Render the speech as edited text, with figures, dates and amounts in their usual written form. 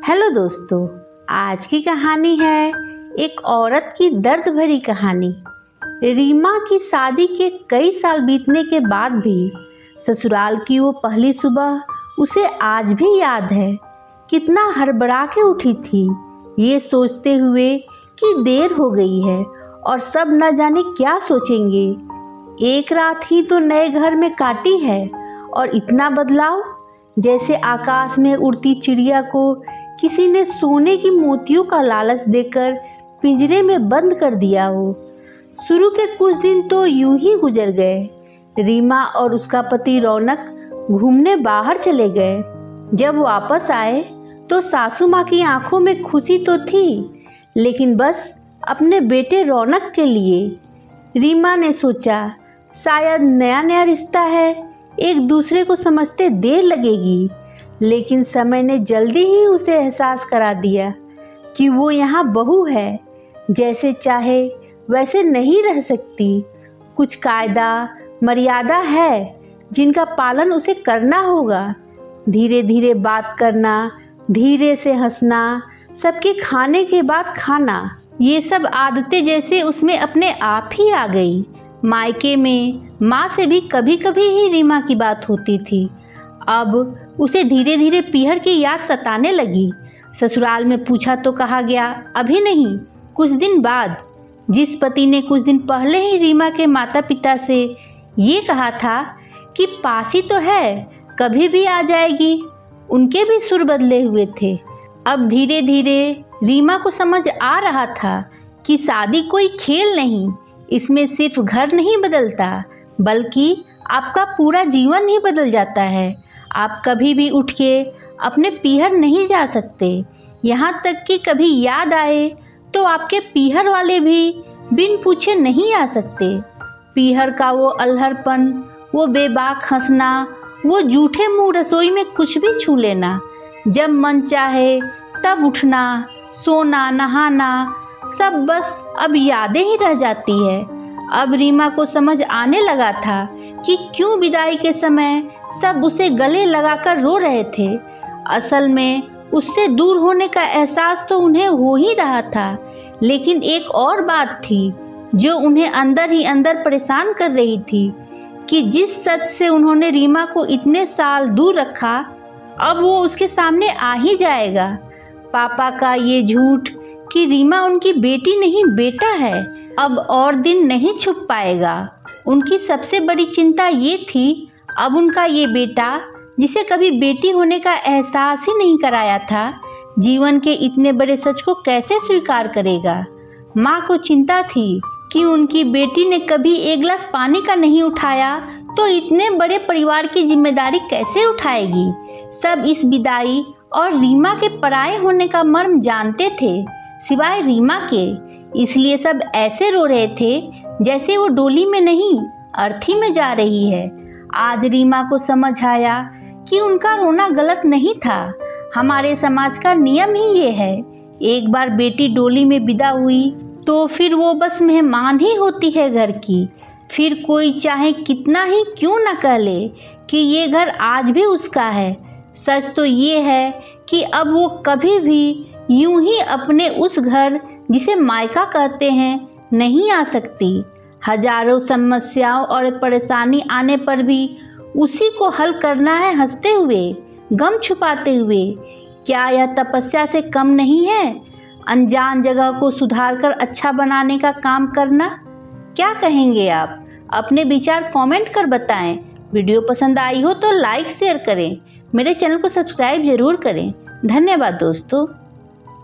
Hello दोस्तों, आज की कहानी है एक औरत की दर्द भरी कहानी। रीमा की शादी के कई साल बीतने के बाद भी ससुराल की वो पहली सुबह उसे आज भी याद है। कितना हड़बड़ा के उठी थी, ये सोचते हुए कि देर हो गई है और सब न जाने क्या सोचेंगे। एक रात ही तो नए घर में काटी है और इतना बदलाव, जैसे आकाश में उड़ती चिड़िया को किसी ने सोने की मोतियों का लालच देकर पिंजरे में बंद कर दिया हो। शुरू के कुछ दिन तो यूं ही गुजर गए। रीमा और उसका पति रौनक घूमने बाहर चले गए। जब वापस आए तो सासू माँ की आंखों में खुशी तो थी, लेकिन बस अपने बेटे रौनक के लिए। रीमा ने सोचा शायद नया नया रिश्ता है, एक दूसरे को समझते देर लगेगी, लेकिन समय ने जल्दी ही उसे एहसास करा दिया कि वो यहाँ बहू है, जैसे चाहे वैसे नहीं रह सकती। कुछ कायदा मर्यादा है जिनका पालन उसे करना होगा। धीरे धीरे बात करना, धीरे से हंसना, सबके खाने के बाद खाना, ये सब आदतें जैसे उसमें अपने आप ही आ गई। मायके में माँ से भी कभी कभी ही रीमा की बात होती थी। अब उसे धीरे धीरे पीहर की याद सताने लगी। ससुराल में पूछा तो कहा गया अभी नहीं, कुछ दिन बाद। जिस पति ने कुछ दिन पहले ही रीमा के माता पिता से ये कहा था कि पास ही तो है, कभी भी आ जाएगी, उनके भी सुर बदले हुए थे। अब धीरे धीरे रीमा को समझ आ रहा था कि शादी कोई खेल नहीं, इसमें सिर्फ घर नहीं बदलता, बल्कि आपका पूरा जीवन ही बदल जाता है। आप कभी भी उठ के अपने पीहर नहीं जा सकते, यहाँ तक कि कभी याद आए तो आपके पीहर वाले भी बिन पूछे नहीं आ सकते। पीहर का वो अल्हड़पन, वो बेबाक हंसना, वो जूठे मुंह रसोई में कुछ भी छू लेना, जब मन चाहे तब उठना, सोना, नहाना, सब बस अब यादें ही रह जाती है। अब रीमा को समझ आने लगा था कि क्यों विदाई के समय सब उसे गले लगाकर रो रहे थे। असल में उससे दूर होने का एहसास तो उन्हें हो ही रहा था, लेकिन एक और बात थी जो उन्हें अंदर ही अंदर परेशान कर रही थी कि जिस सच से उन्होंने रीमा को इतने साल दूर रखा, अब वो उसके सामने आ ही जाएगा। पापा का ये झूठ कि रीमा उनकी बेटी नहीं बेटा है, अब और दिन नहीं छुप पाएगा। उनकी सबसे बड़ी चिंता ये थी, अब उनका ये बेटा, जिसे कभी बेटी होने का एहसास ही नहीं कराया था, जीवन के इतने बड़े सच को कैसे स्वीकार करेगा। माँ को चिंता थी कि उनकी बेटी ने कभी एक गिलास पानी का नहीं उठाया तो इतने बड़े परिवार की जिम्मेदारी कैसे उठाएगी। सब इस विदाई और रीमा के पराये होने का मर्म जानते थे, सिवाय रीमा के। इसलिए सब ऐसे रो रहे थे जैसे वो डोली में नहीं, अर्थी में जा रही है। आज रीमा को समझ आया कि उनका रोना गलत नहीं था। हमारे समाज का नियम ही ये है, एक बार बेटी डोली में विदा हुई तो फिर वो बस मेहमान ही होती है घर की। फिर कोई चाहे कितना ही क्यों न कह ले कि ये घर आज भी उसका है। सच तो ये है कि अब वो कभी भी यूं ही अपने उस घर, जिसे मायका कहते हैं, नहीं आ सकती। हजारों समस्याओं और परेशानी आने पर भी उसी को हल करना है, हंसते हुए, गम छुपाते हुए। क्या यह तपस्या से कम नहीं है? अनजान जगह को सुधार कर अच्छा बनाने का काम करना। क्या कहेंगे आप? अपने विचार कमेंट कर बताएं। वीडियो पसंद आई हो तो लाइक शेयर करें, मेरे चैनल को सब्सक्राइब जरूर करें। धन्यवाद दोस्तों।